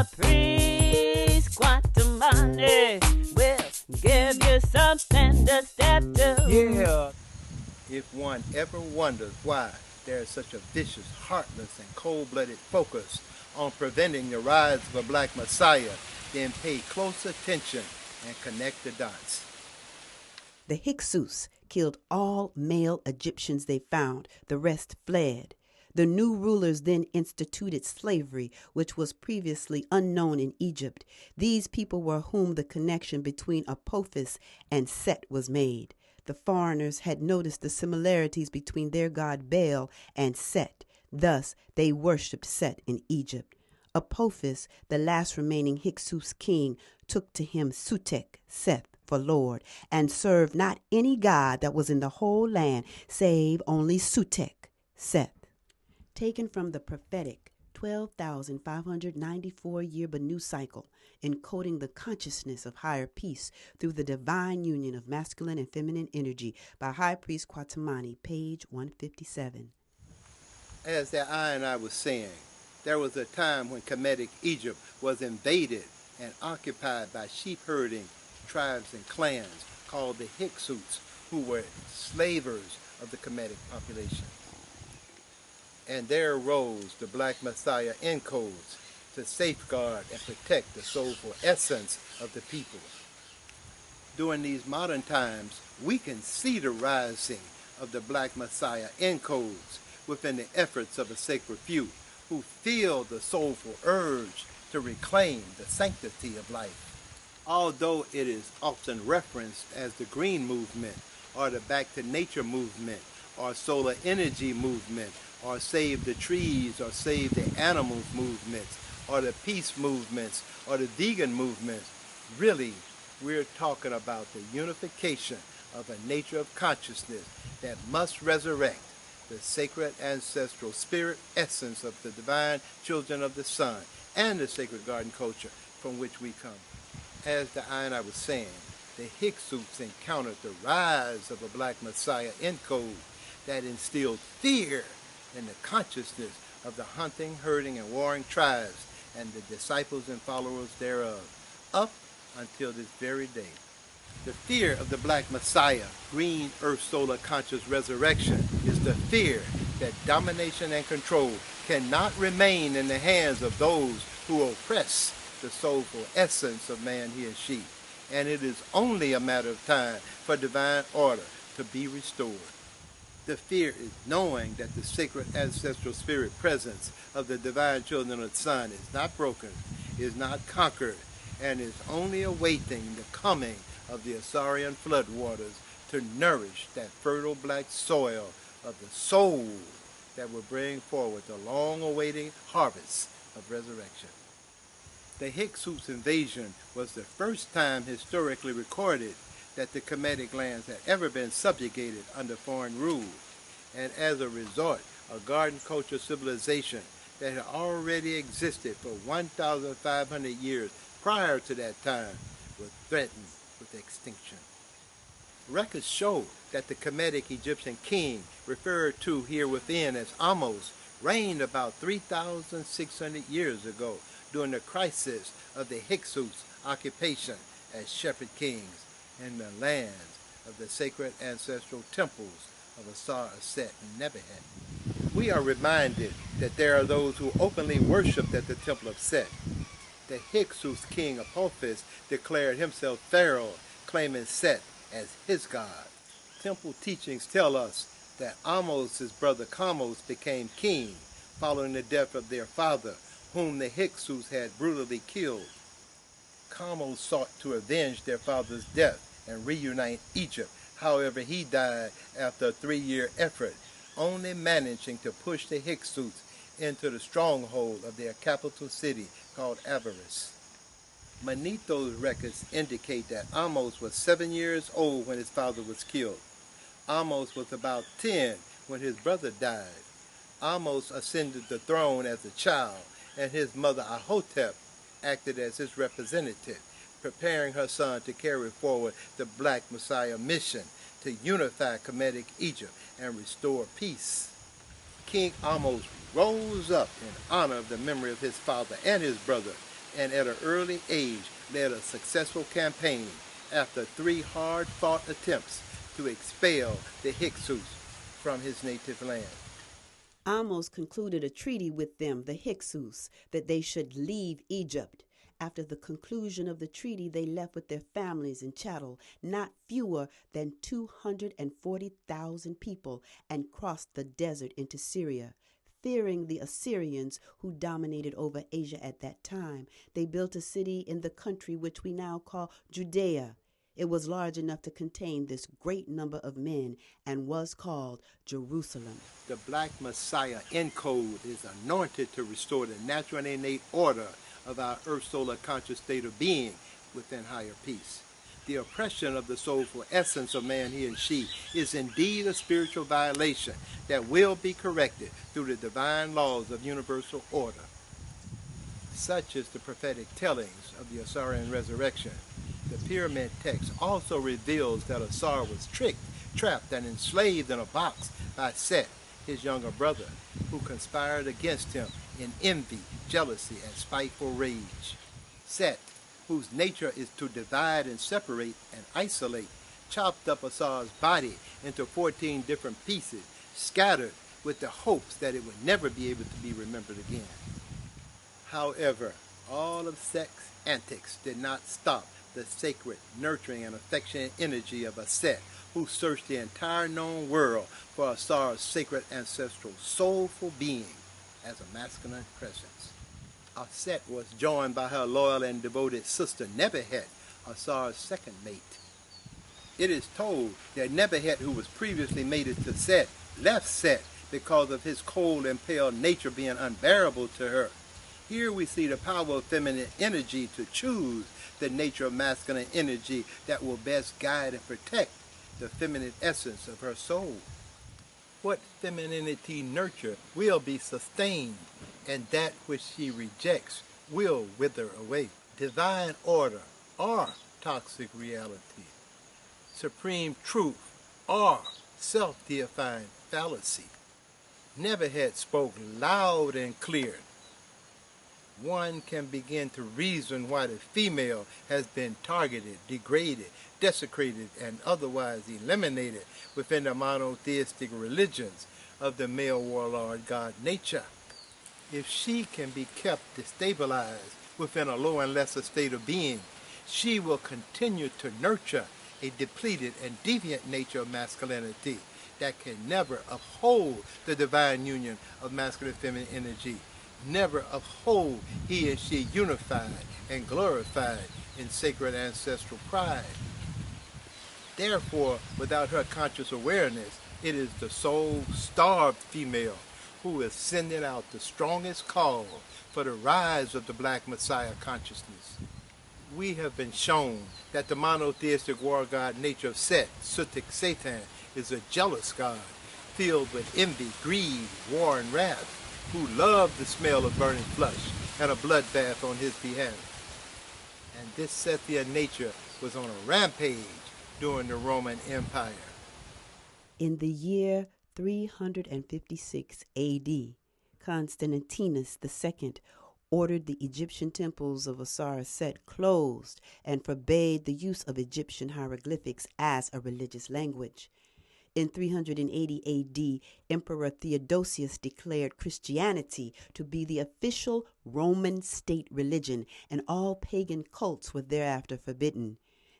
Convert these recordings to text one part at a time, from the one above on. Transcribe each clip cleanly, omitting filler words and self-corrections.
High priest Quatamani will give you something to step to. Yeah. If one ever wonders why there is such a vicious, heartless, and cold-blooded focus on preventing the rise of a black messiah, then pay close attention and connect the dots. The Hyksos killed all male Egyptians they found. The rest fled. The new rulers then instituted slavery, which was previously unknown in Egypt. These people were whom the connection between Apophis and Set was made. The foreigners had noticed the similarities between their god Baal and Set. Thus, they worshipped Set in Egypt. Apophis, the last remaining Hyksos king, took to him Sutek, Seth, for Lord, and served not any god that was in the whole land, save only Sutek, Seth. Taken from the prophetic 12,594-year Banu cycle, encoding the consciousness of higher peace through the divine union of masculine and feminine energy by High Priest Quatamani, page 157. As that I was saying, there was a time when Kemetic Egypt was invaded and occupied by sheep-herding tribes and clans called the Hyksos, who were slavers of the Kemetic population. And there arose the Black Messiah encodes to safeguard and protect the soulful essence of the people. During these modern times, we can see the rising of the Black Messiah encodes within the efforts of a sacred few who feel the soulful urge to reclaim the sanctity of life. Although it is often referenced as the Green Movement, or the Back to Nature Movement, or Solar Energy Movement, or Save the Trees, or Save the Animals movements, or the Peace movements, or the Vegan movements, really, we're talking about the unification of a nature of consciousness that must resurrect the sacred ancestral spirit essence of the divine children of the sun and the sacred garden culture from which we come. As I was saying, the Hyksos encountered the rise of a Black Messiah encode that instilled fear in the consciousness of the hunting, herding, and warring tribes and the disciples and followers thereof, up until this very day. The fear of the Black Messiah, green earth solar conscious resurrection, is the fear that domination and control cannot remain in the hands of those who oppress the soulful essence of man, he and she, and it is only a matter of time for divine order to be restored. The fear is knowing that the sacred ancestral spirit presence of the divine children of the sun is not broken, is not conquered, and is only awaiting the coming of the Assyrian floodwaters to nourish that fertile black soil of the soul that will bring forward the long-awaited harvest of resurrection. The Hyksos invasion was the first time historically recorded that the Kemetic lands had ever been subjugated under foreign rule, and as a result, a garden culture civilization that had already existed for 1,500 years prior to that time was threatened with extinction. Records show that the Kemetic Egyptian king, referred to here within as Amos, reigned about 3,600 years ago during the crisis of the Hyksos occupation as shepherd kings in the lands of the sacred ancestral temples of Asar, Set, and Nebuchadnezzar. We are reminded that there are those who openly worshipped at the temple of Set. The Hyksos king Apophis declared himself pharaoh, claiming Set as his god. Temple teachings tell us that Amos' brother Kamos became king following the death of their father, whom the Hyksos had brutally killed. Kamos sought to avenge their father's death and reunite Egypt. However, he died after a 3-year effort, only managing to push the Hyksos into the stronghold of their capital city called Avaris. Manetho's records indicate that Amos was 7 years old when his father was killed. Amos was about 10 when his brother died. Amos ascended the throne as a child, and his mother Ahotep acted as his representative, preparing her son to carry forward the Black Messiah mission to unify Kemetic Egypt and restore peace. King Amos rose up in honor of the memory of his father and his brother, and at an early age led a successful campaign after 3 hard-fought attempts to expel the Hyksos from his native land. Amos concluded a treaty with them, the Hyksos, that they should leave Egypt. After the conclusion of the treaty, they left with their families and chattel, not fewer than 240,000 people, and crossed the desert into Syria. Fearing the Assyrians, who dominated over Asia at that time, they built a city in the country which we now call Judea. It was large enough to contain this great number of men and was called Jerusalem. The Black Messiah encode is anointed to restore the natural and innate order of our earth solar conscious state of being within higher peace. The oppression of the soulful essence of man, he and she, is indeed a spiritual violation that will be corrected through the divine laws of universal order. Such is the prophetic tellings of the Assyrian resurrection. The pyramid text also reveals that Asar was tricked, trapped, and enslaved in a box by Set, his younger brother, who conspired against him in envy, jealousy, and spiteful rage. Set, whose nature is to divide and separate and isolate, chopped up Asar's body into 14 different pieces, scattered with the hopes that it would never be able to be remembered again. However, all of Set's antics did not stop the sacred, nurturing, and affectionate energy of a Set, who searched the entire known world for Asar's sacred ancestral soulful being as a masculine presence. Set was joined by her loyal and devoted sister Nebuchadnezzar, Asar's second mate. It is told that Nebuchadnezzar, who was previously mated to Set, left Set because of his cold and pale nature being unbearable to her. Here we see the power of feminine energy to choose the nature of masculine energy that will best guide and protect the feminine essence of her soul. What femininity nurture will be sustained, and that which she rejects will wither away. Divine order or toxic reality. Supreme truth or self-deifying fallacy. Nebuchadnezzar spoke loud and clear. One can begin to reason why the female has been targeted, degraded, desecrated, and otherwise eliminated within the monotheistic religions of the male warlord god nature. If she can be kept destabilized within a lower and lesser state of being, she will continue to nurture a depleted and deviant nature of masculinity that can never uphold the divine union of masculine and feminine energy, never uphold he and she unified and glorified in sacred ancestral pride. Therefore, without her conscious awareness, it is the soul-starved female who is sending out the strongest call for the rise of the Black Messiah consciousness. We have been shown that the monotheistic war god nature of Set, Sutik Satan, is a jealous god, filled with envy, greed, war, and wrath, who loved the smell of burning flesh and a bloodbath on his behalf. And this Sethian nature was on a rampage during the Roman Empire. In the year 356 A.D., Constantinus II ordered the Egyptian temples of Osir-Set closed and forbade the use of Egyptian hieroglyphics as a religious language. In 380 A.D., Emperor Theodosius declared Christianity to be the official Roman state religion, and all pagan cults were thereafter forbidden.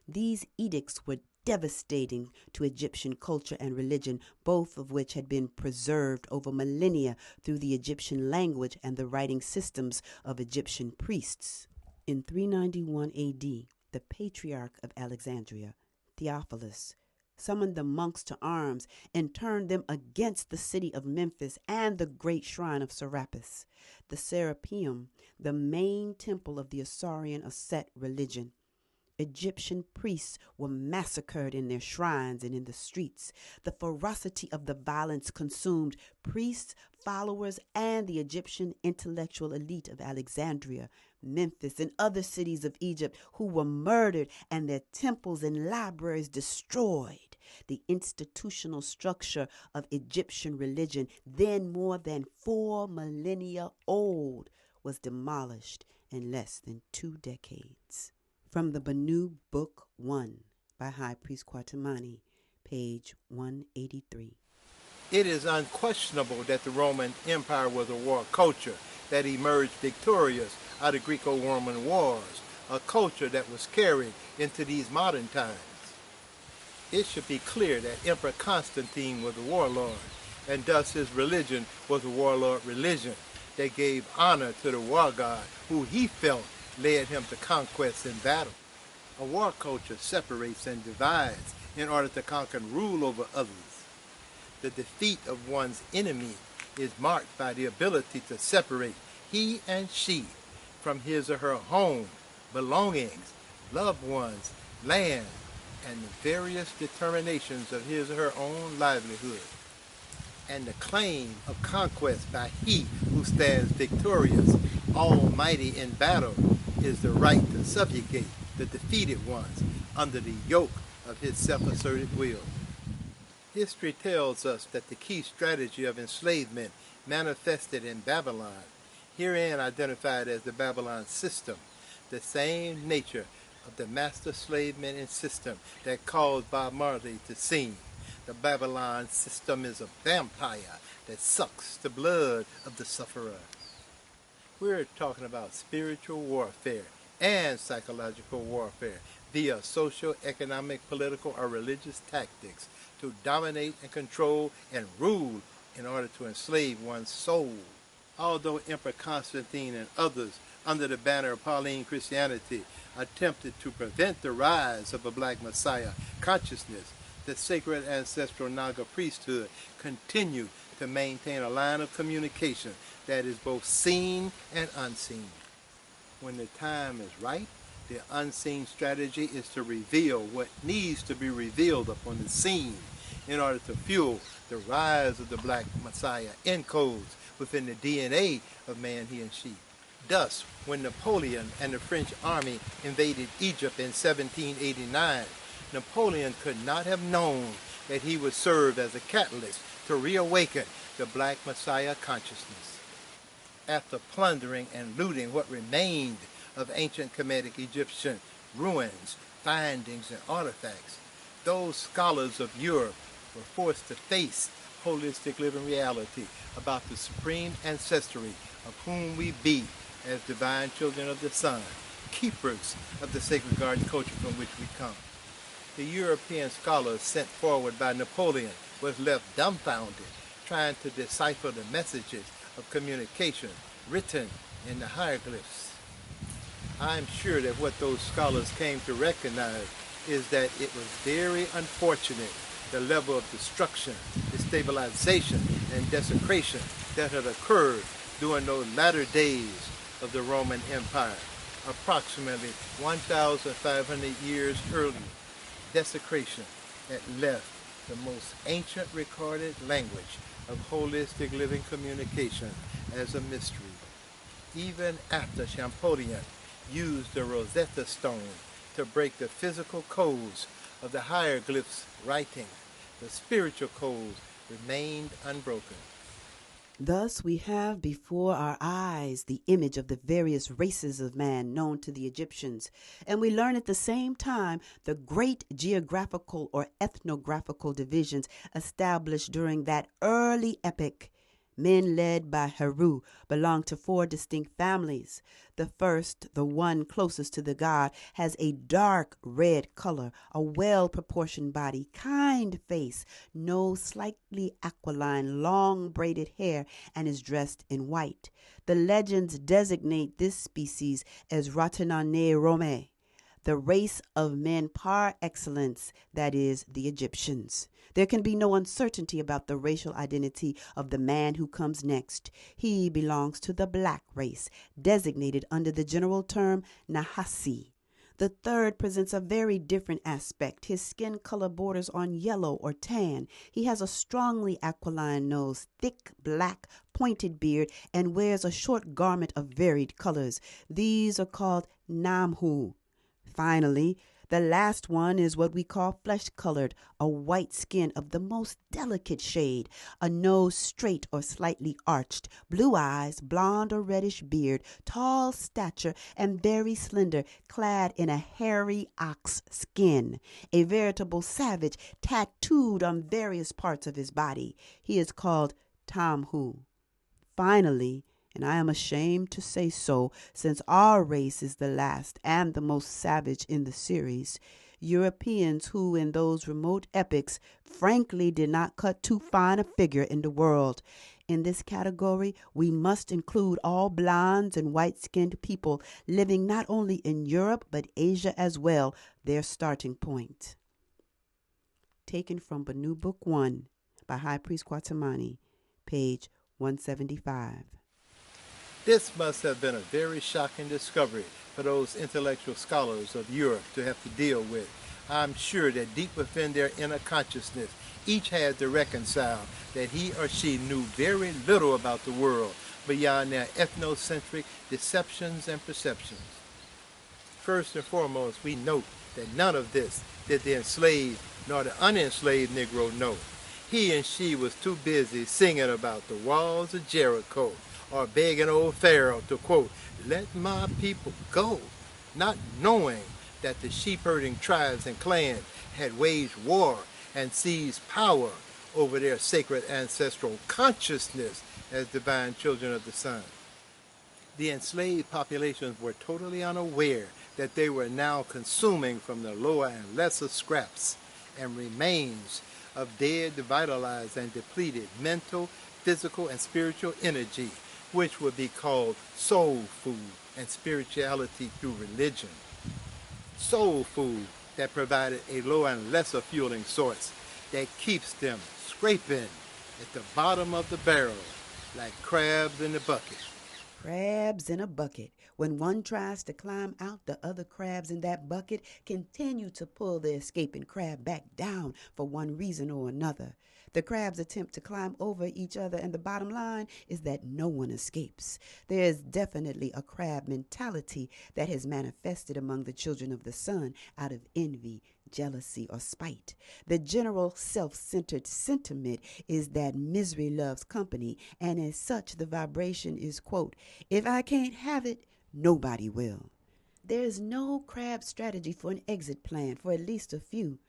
These edicts were devastating to Egyptian culture and religion, both of which had been preserved over millennia through the Egyptian language and the writing systems of Egyptian priests. In 391 A.D., the Patriarch of Alexandria, Theophilus, summoned the monks to arms and turned them against the city of Memphis and the great shrine of Serapis, the Serapeum, the main temple of the Assyrian Set religion. Egyptian priests were massacred in their shrines and in the streets. The ferocity of the violence consumed priests, followers, and the Egyptian intellectual elite of Alexandria, Memphis, and other cities of Egypt, who were murdered and their temples and libraries destroyed. The institutional structure of Egyptian religion, then more than 4 millennia old, was demolished, in less than 2 decades. From the Banu Book 1 by High Priest Kwatamani, page 183. It is unquestionable that the Roman Empire was a war culture that emerged victorious out of Greco-Roman wars, a culture that was carried into these modern times. It should be clear that Emperor Constantine was a warlord, and thus his religion was a warlord religion that gave honor to the war god who he felt led him to conquest and battle. A war culture separates and divides in order to conquer and rule over others. The defeat of one's enemy is marked by the ability to separate he and she from his or her home, belongings, loved ones, land, and the various determinations of his or her own livelihood. And the claim of conquest by he who stands victorious, almighty in battle, is the right to subjugate the defeated ones under the yoke of his self-asserted will. History tells us that the key strategy of enslavement manifested in Babylon, herein identified as the Babylon system, the same nature of the master slave men system that caused Bob Marley to sing. The Babylon system is a vampire that sucks the blood of the sufferer. We're talking about spiritual warfare and psychological warfare via social, economic, political, or religious tactics to dominate and control and rule in order to enslave one's soul. Although Emperor Constantine and others under the banner of Pauline Christianity attempted to prevent the rise of a Black Messiah consciousness, the sacred ancestral Naga priesthood continued to maintain a line of communication that is both seen and unseen. When the time is right, the unseen strategy is to reveal what needs to be revealed upon the scene in order to fuel the rise of the Black Messiah encodes within the DNA of man, he, and she. Thus, when Napoleon and the French army invaded Egypt in 1789, Napoleon could not have known that he would serve as a catalyst to reawaken the Black Messiah consciousness. After plundering and looting what remained of ancient Kemetic Egyptian ruins, findings, and artifacts, those scholars of Europe were forced to face holistic living reality about the supreme ancestry of whom we be as divine children of the sun, keepers of the sacred garden culture from which we come. The European scholars sent forward by Napoleon was left dumbfounded, trying to decipher the messages of communication written in the hieroglyphs. I'm sure that what those scholars came to recognize is that it was very unfortunate the level of destruction, destabilization, and desecration that had occurred during those latter days of the Roman Empire, approximately 1,500 years earlier. Desecration that left the most ancient recorded language of holistic living communication as a mystery. Even after Napoleon used the Rosetta stone to break the physical codes of the hieroglyphs writing, the spiritual codes remained unbroken. Thus we have before our eyes the image of the various races of man known to the Egyptians, and we learn at the same time the great geographical or ethnographical divisions established during that early epoch. Men led by Heru belong to 4 distinct families. The first, the one closest to the god, has a dark red color, a well-proportioned body, kind face, nose slightly aquiline, long braided hair, and is dressed in white. The legends designate this species as Ratanane Rome, the race of men par excellence, that is, the Egyptians. There can be no uncertainty about the racial identity of the man who comes next. He belongs to the black race, designated under the general term Nahasi. The third presents a very different aspect. His skin color borders on yellow or tan. He has a strongly aquiline nose, thick black pointed beard, and wears a short garment of varied colors. These are called Namhu. Finally, The last one is what we call flesh-colored, a white skin of the most delicate shade, a nose straight or slightly arched, blue eyes, blonde or reddish beard, tall stature, and very slender, clad in a hairy ox skin, a veritable savage tattooed on various parts of his body. He is called Tamhu. Finally, and I am ashamed to say so, since our race is the last and the most savage in the series, Europeans who in those remote epochs frankly did not cut too fine a figure in the world. In this category, we must include all blondes and white-skinned people living not only in Europe but Asia as well, their starting point. Taken from Banu Book 1 by High Priest Kwatamani, page 175. This must have been a very shocking discovery for those intellectual scholars of Europe to have to deal with. I'm sure that deep within their inner consciousness, each had to reconcile that he or she knew very little about the world beyond their ethnocentric deceptions and perceptions. First and foremost, we note that none of this did the enslaved nor the unenslaved Negro know. He and she was too busy singing about the walls of Jericho, or begging old Pharaoh to, quote, "Let my people go," not knowing that the sheep-herding tribes and clans had waged war and seized power over their sacred ancestral consciousness as divine children of the sun. The enslaved populations were totally unaware that they were now consuming from the lower and lesser scraps and remains of dead, devitalized, and depleted mental, physical, and spiritual energy, which would be called soul food and spirituality through religion. Soul food that provided a lower and lesser fueling source that keeps them scraping at the bottom of the barrel like crabs in a bucket. Crabs in a bucket. When one tries to climb out, the other crabs in that bucket continue to pull the escaping crab back down for one reason or another. The crabs attempt to climb over each other, and the bottom line is that no one escapes. There is definitely a crab mentality that has manifested among the children of the sun out of envy, jealousy, or spite. The general self-centered sentiment is that misery loves company, and as such the vibration is, quote, "If I can't have it, nobody will." There is no crab strategy for an exit plan for at least a few.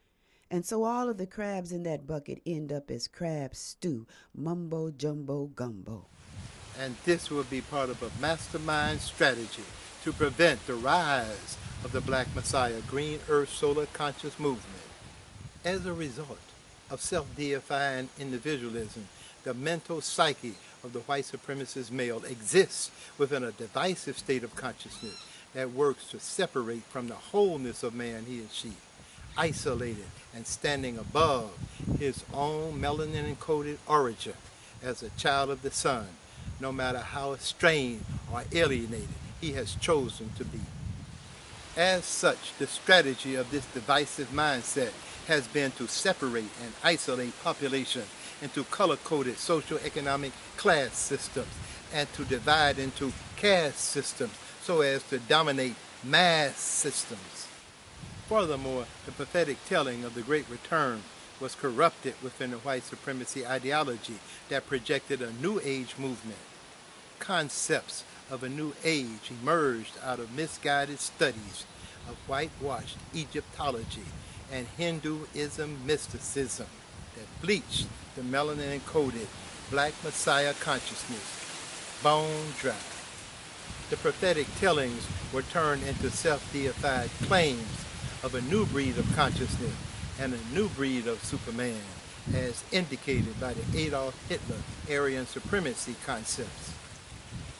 And so all of the crabs in that bucket end up as crab stew, mumbo jumbo gumbo. And this will be part of a mastermind strategy to prevent the rise of the Black Messiah Green Earth Solar Conscious Movement. As a result of self-deifying individualism, the mental psyche of the white supremacist male exists within a divisive state of consciousness that works to separate from the wholeness of man, he and she, isolated and standing above his own melanin-encoded origin as a child of the sun, no matter how estranged or alienated he has chosen to be. As such, the strategy of this divisive mindset has been to separate and isolate population into color-coded socio-economic class systems and to divide into caste systems so as to dominate mass systems. Furthermore, the prophetic telling of the Great Return was corrupted within the white supremacy ideology that projected a New Age movement. Concepts of a New Age emerged out of misguided studies of whitewashed Egyptology and Hinduism mysticism that bleached the melanin-encoded Black Messiah consciousness bone dry. The prophetic tellings were turned into self-deified claims of a new breed of consciousness and a new breed of Superman, as indicated by the Adolf Hitler Aryan supremacy concepts.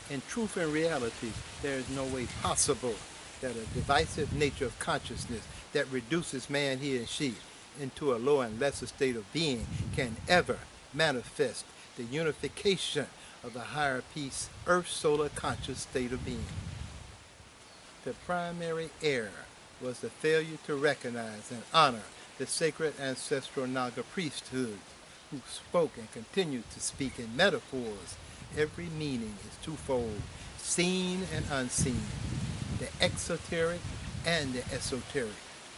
In truth and reality, there is no way possible that a divisive nature of consciousness that reduces man, he and she, into a lower and lesser state of being can ever manifest the unification of the higher peace, earth solar conscious state of being. The primary error was the failure to recognize and honor the sacred ancestral Naga priesthood, who spoke and continued to speak in metaphors. Every meaning is twofold, seen and unseen, the exoteric and the esoteric,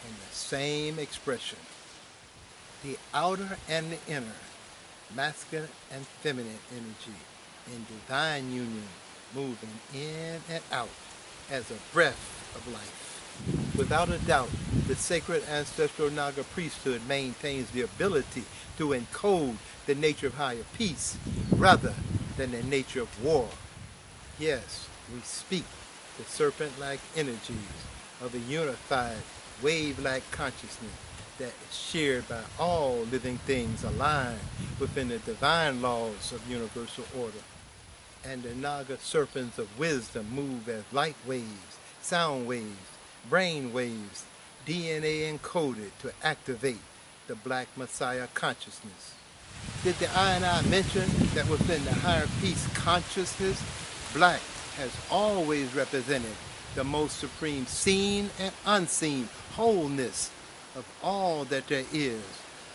in the same expression. The outer and the inner, masculine and feminine energy in divine union, moving in and out as a breath of life. Without a doubt, the sacred ancestral Naga priesthood maintains the ability to encode the nature of higher peace rather than the nature of war. Yes, we speak the serpent-like energies of a unified, wave-like consciousness that is shared by all living things aligned within the divine laws of universal order. And the Naga serpents of wisdom move as light waves, sound waves, brain waves, DNA encoded to activate the Black Messiah consciousness. Did the I and I mention that within the higher peace consciousness, Black has always represented the most supreme seen and unseen wholeness of all that there is,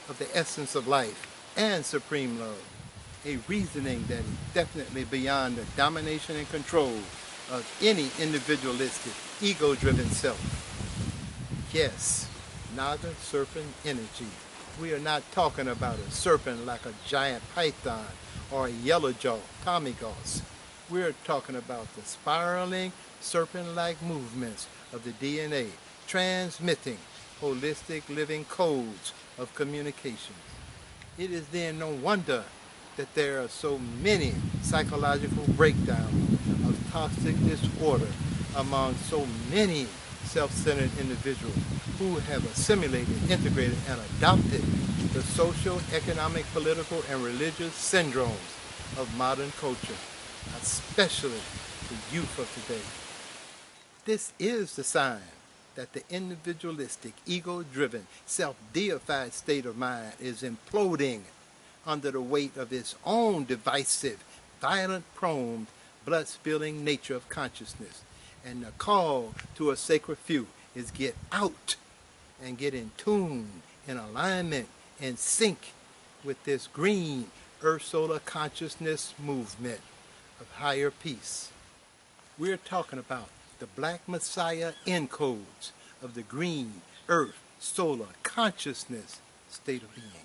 of the essence of life and supreme love, a reasoning that is definitely beyond the domination and control of any individualistic, ego-driven self. Yes, Naga serpent energy. We are not talking about a serpent like a giant python or a yellow jaw Tamigos. We're talking about the spiraling serpent-like movements of the DNA, transmitting holistic living codes of communication. It is then no wonder that there are so many psychological breakdowns of toxic disorder among so many self-centered individuals who have assimilated, integrated, and adopted the social, economic, political, and religious syndromes of modern culture, especially the youth of today. This is the sign that the individualistic, ego-driven, self-deified state of mind is imploding under the weight of its own divisive, violent-prone, blood-spilling nature of consciousness. And the call to a sacred few is get out and get in tune, in alignment, in sync with this green Earth Solar Consciousness movement of higher peace. We're talking about the Black Messiah encodes of the green Earth Solar Consciousness state of being.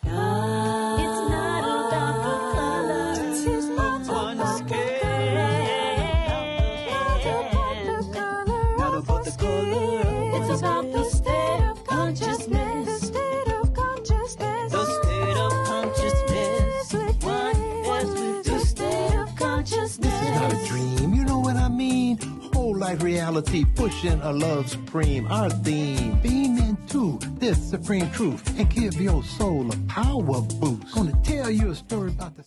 It's not about the colors on the scale. Not about the color. It's about the state of consciousness. The state of consciousness. The state of consciousness. One is with the state of consciousness. This is not a dream, you know what I mean? Whole life reality, pushing a love supreme. Our theme, beam into this supreme truth and give your soul a power boost. Gonna tell you a story about the